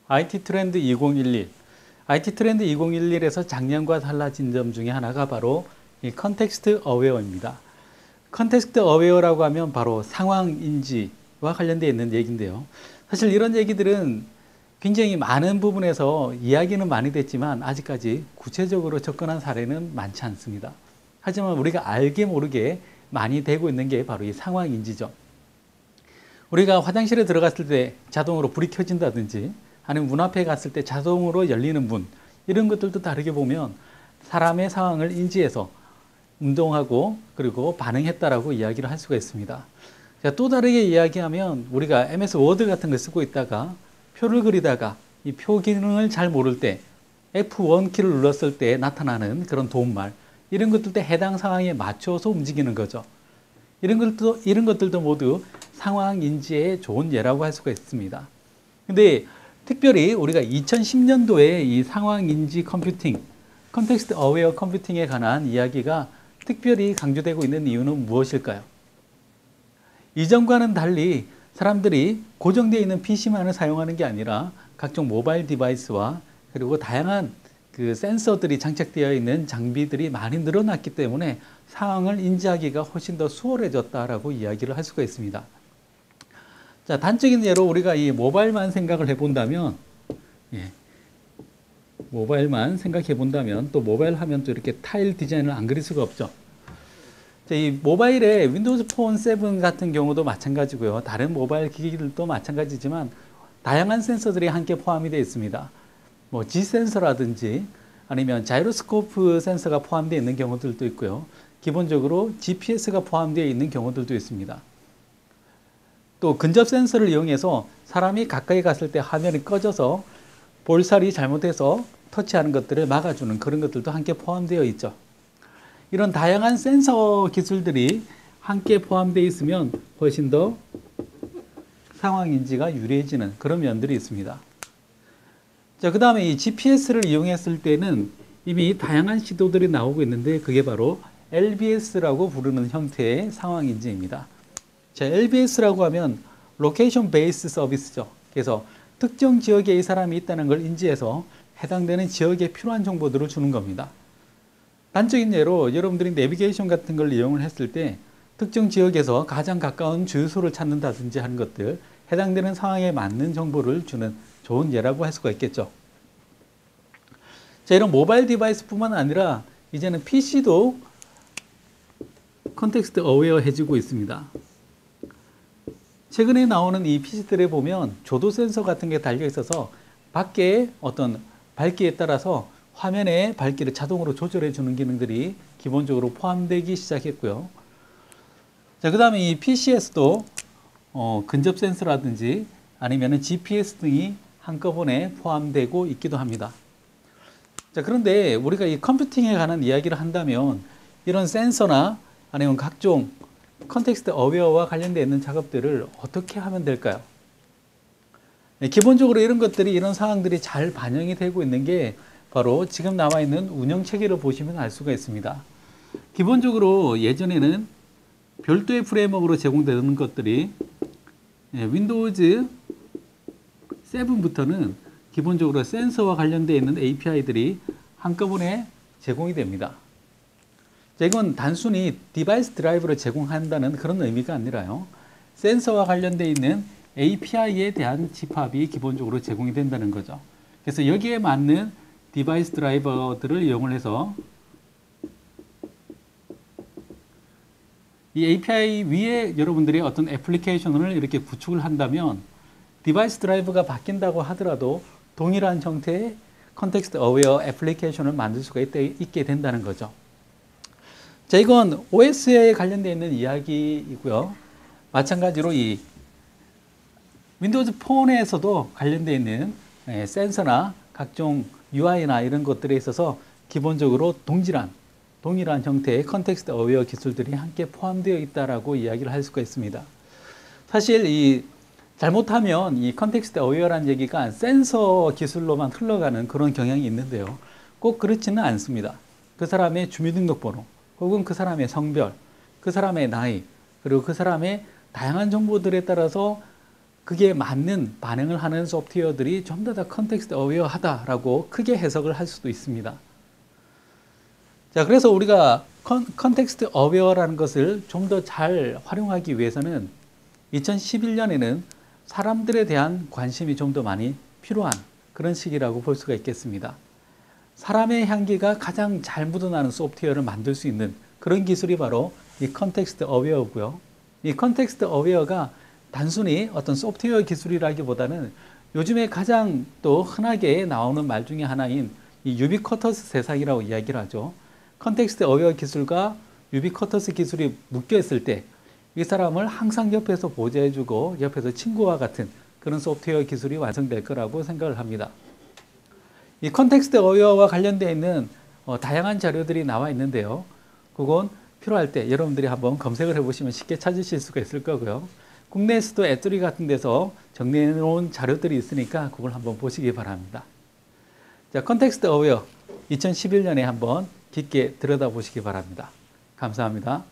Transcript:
IT 트렌드 2011. IT 트렌드 2011에서 작년과 달라진 점 중에 하나가 바로 이 컨텍스트 어웨어입니다. 컨텍스트 어웨어라고 하면 바로 상황 인지와 관련되어 있는 얘기인데요. 사실 이런 얘기들은 굉장히 많은 부분에서 이야기는 많이 됐지만 아직까지 구체적으로 접근한 사례는 많지 않습니다. 하지만 우리가 알게 모르게 많이 되고 있는 게 바로 이 상황 인지죠. 우리가 화장실에 들어갔을 때 자동으로 불이 켜진다든지 아니면 문 앞에 갔을 때 자동으로 열리는 문, 이런 것들도 다르게 보면 사람의 상황을 인지해서 운동하고 그리고 반응했다라고 이야기를 할 수가 있습니다. 또 다르게 이야기하면 우리가 MS 워드 같은 걸 쓰고 있다가 표를 그리다가 이 표 기능을 잘 모를 때 F1 키를 눌렀을 때 나타나는 그런 도움말, 이런 것들도 해당 상황에 맞춰서 움직이는 거죠. 이런 것들도 모두 상황 인지의 좋은 예라고 할 수가 있습니다. 근데 특별히 우리가 2010년도에 이 상황 인지 컴퓨팅, 컨텍스트 어웨어 컴퓨팅에 관한 이야기가 특별히 강조되고 있는 이유는 무엇일까요? 이전과는 달리 사람들이 고정되어 있는 PC만을 사용하는 게 아니라 각종 모바일 디바이스와 그리고 다양한 그 센서들이 장착되어 있는 장비들이 많이 늘어났기 때문에 상황을 인지하기가 훨씬 더 수월해졌다라고 이야기를 할 수가 있습니다. 자, 단적인 예로 우리가 이 모바일만 생각을 해본다면, 모바일만 생각해 본다면, 또 모바일 하면 또 이렇게 타일 디자인을 안 그릴 수가 없죠. 자, 이 모바일에 윈도우즈 폰 7 같은 경우도 마찬가지고요. 다른 모바일 기기들도 마찬가지지만 다양한 센서들이 함께 포함이 되어 있습니다. 뭐 G 센서라든지 아니면 자이로스코프 센서가 포함되어 있는 경우들도 있고요. 기본적으로 GPS가 포함되어 있는 경우들도 있습니다. 또 근접 센서를 이용해서 사람이 가까이 갔을 때 화면이 꺼져서 볼살이 잘못해서 터치하는 것들을 막아주는 그런 것들도 함께 포함되어 있죠. 이런 다양한 센서 기술들이 함께 포함되어 있으면 훨씬 더 상황 인지가 유리해지는 그런 면들이 있습니다. 자, 그 다음에 이 GPS를 이용했을 때는 이미 다양한 시도들이 나오고 있는데 그게 바로 LBS라고 부르는 형태의 상황 인지입니다. 자, LBS라고 하면 로케이션 베이스 서비스죠. 그래서 특정 지역에 이 사람이 있다는 걸 인지해서 해당되는 지역에 필요한 정보들을 주는 겁니다. 단적인 예로 여러분들이 내비게이션 같은 걸 이용을 했을 때 특정 지역에서 가장 가까운 주유소를 찾는다든지 하는 것들, 해당되는 상황에 맞는 정보를 주는 좋은 예라고 할 수가 있겠죠. 자, 이런 모바일 디바이스뿐만 아니라 이제는 PC도 컨텍스트 어웨어 해지고 있습니다. 최근에 나오는 이 PC들에 보면 조도 센서 같은 게 달려 있어서 밖에 어떤 밝기에 따라서 화면의 밝기를 자동으로 조절해 주는 기능들이 기본적으로 포함되기 시작했고요. 자, 그 다음에 이 PC에서도 근접 센서라든지 아니면 GPS 등이 한꺼번에 포함되고 있기도 합니다. 자, 그런데 우리가 이 컴퓨팅에 관한 이야기를 한다면 이런 센서나 아니면 각종 컨텍스트 어웨어와 관련되어 있는 작업들을 어떻게 하면 될까요? 기본적으로 이런 것들이, 이런 상황들이 잘 반영이 되고 있는 게 바로 지금 나와 있는 운영 체계를 보시면 알 수가 있습니다. 기본적으로 예전에는 별도의 프레임워크로 제공되는 것들이 윈도우즈 7부터는 기본적으로 센서와 관련되어 있는 API들이 한꺼번에 제공이 됩니다. 자, 이건 단순히 디바이스 드라이브를 제공한다는 그런 의미가 아니라요. 센서와 관련되어 있는 API에 대한 집합이 기본적으로 제공이 된다는 거죠. 그래서 여기에 맞는 디바이스 드라이버들을 이용을 해서 이 API 위에 여러분들이 어떤 애플리케이션을 이렇게 구축을 한다면 디바이스 드라이버가 바뀐다고 하더라도 동일한 형태의 컨텍스트 어웨어 애플리케이션을 만들 수가 있게 된다는 거죠. 자, 이건 OS에 관련되어 있는 이야기이고요. 마찬가지로 이 윈도우즈 폰에서도 관련되어 있는 센서나 각종 UI나 이런 것들에 있어서 기본적으로 동일한 형태의 컨텍스트 어웨어 기술들이 함께 포함되어 있다라고 이야기를 할 수가 있습니다. 사실 잘못하면 이 컨텍스트 어웨어라는 얘기가 센서 기술로만 흘러가는 그런 경향이 있는데요. 꼭 그렇지는 않습니다. 그 사람의 주민등록번호, 혹은 그 사람의 성별, 그 사람의 나이, 그리고 그 사람의 다양한 정보들에 따라서 그게 맞는 반응을 하는 소프트웨어들이 좀 더 컨텍스트 어웨어하다라고 크게 해석을 할 수도 있습니다. 자, 그래서 우리가 컨텍스트 어웨어라는 것을 좀 더 잘 활용하기 위해서는 2011년에는 사람들에 대한 관심이 좀 더 많이 필요한 그런 시기라고 볼 수가 있겠습니다. 사람의 향기가 가장 잘 묻어나는 소프트웨어를 만들 수 있는 그런 기술이 바로 이 컨텍스트 어웨어고요. 이 컨텍스트 어웨어가 단순히 어떤 소프트웨어 기술이라기보다는 요즘에 가장 또 흔하게 나오는 말 중에 하나인 이 유비쿼터스 세상이라고 이야기를 하죠. 컨텍스트 어웨어 기술과 유비쿼터스 기술이 묶여 있을 때 이 사람을 항상 옆에서 보좌해주고 옆에서 친구와 같은 그런 소프트웨어 기술이 완성될 거라고 생각을 합니다. 이 컨텍스트 어웨어와 관련되어 있는 다양한 자료들이 나와 있는데요. 그건 필요할 때 여러분들이 한번 검색을 해보시면 쉽게 찾으실 수가 있을 거고요. 국내에서도 앱두리 같은 데서 정리해 놓은 자료들이 있으니까 그걸 한번 보시기 바랍니다. 자, 컨텍스트 어웨어 2011년에 한번 깊게 들여다보시기 바랍니다. 감사합니다.